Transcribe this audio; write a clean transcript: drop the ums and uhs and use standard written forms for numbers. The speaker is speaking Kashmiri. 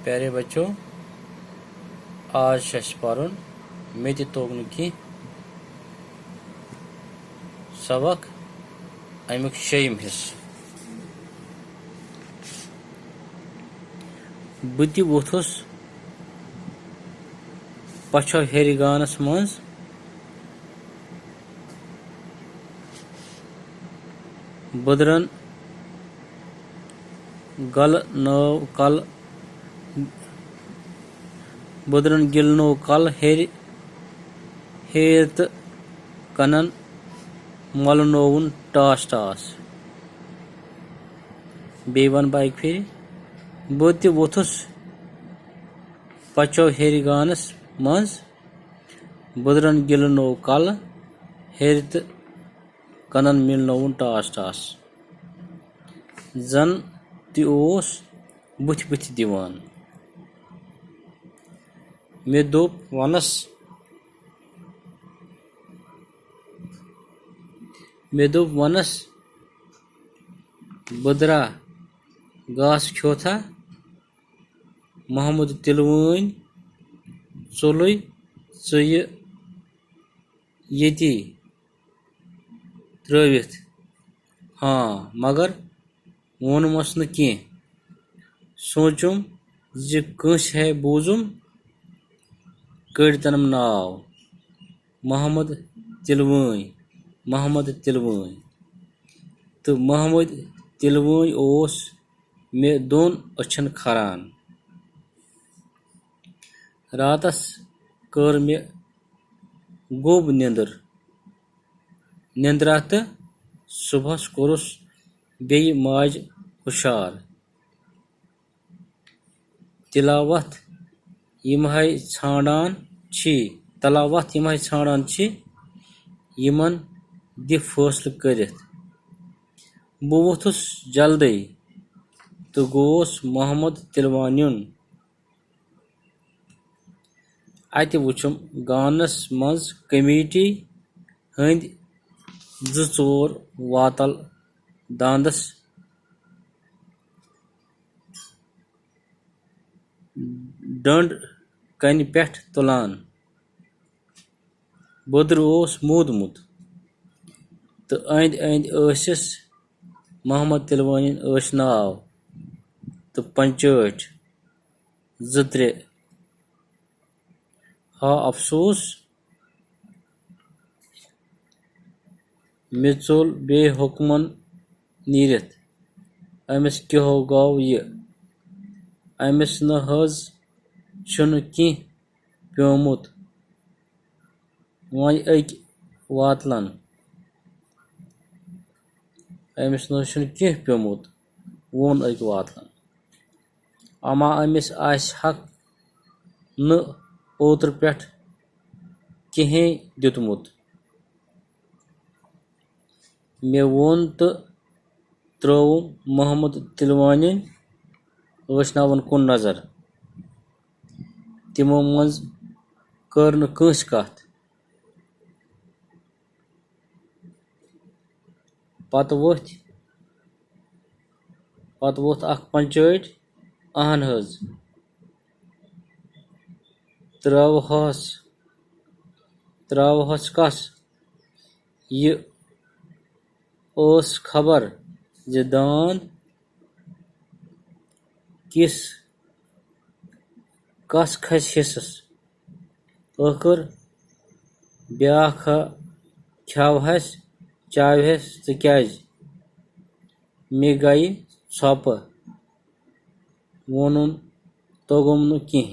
प्यारे बच्चों, आज शश पारुन मेति तोगन की सबक अमुक Sheyim.Hissa। बह वोथुस पछो हेरि गानस मज बदरन गल नौ कल बदरन गिल नो कल हेर कनन मल नोवन टास टास। बे वन बाइक फिर बह वोथुस पचो हेरि गानस मज बदरन गिल नो कल हेर कनन मिल नोवन टास टास। जन तोस बुथ बुथ दिवान। मे दोप वनस बदरा घास खोथा मोहम्मद तिलवन चोल ये त्रित हाँ मगर वोनमस न कह। सोचुम जे कंस है बूजुम कड़तनम नाव मोहम्मद तिलवन तो मोहम्मद तिलवन ओस मे दोन अछन खरान। रातस कर मे गोब निंद्रा तो सुबहस कोरुस बे माज हुशार। तलावत यमहाय छाड़ान छी यमन दि फैसल करित। बह वोथुस जल्दी तो गोस मोहम्मद तिलवानुन अत वुचुम गानस मज कमेटी हंद जोर वातल दांदस डंड कन पेठ तुलान। बदर ओस मोदमुत तो अंद अंद ऐसिस मोहम्मद तिलवानी नाव तो पंचट त्रे। हा अफसोस मे चोल बे हुक्मन नीरित अमिस क्यों गौ ये अमिस न हज छुन कह प्योमुत वन अक वातलन अमिस न छुन कह प्योमुत वोन अक वातलन अमा अमिस आस हक न ओतर पेठ कहें दितमुत। मे वोन तो त्रोवुम मोहम्मद तिलवानी नावन कुन नजर। तिमो मज कर न कंस कथ। पत वोथ अख पंचट अहन हज त्रवहस कस ये ओस खबर जे दांद कस खस हिस्सस अखर ब्या खवहस चावहस तो क्या मे गई छप वोनुन तोगुम न कह।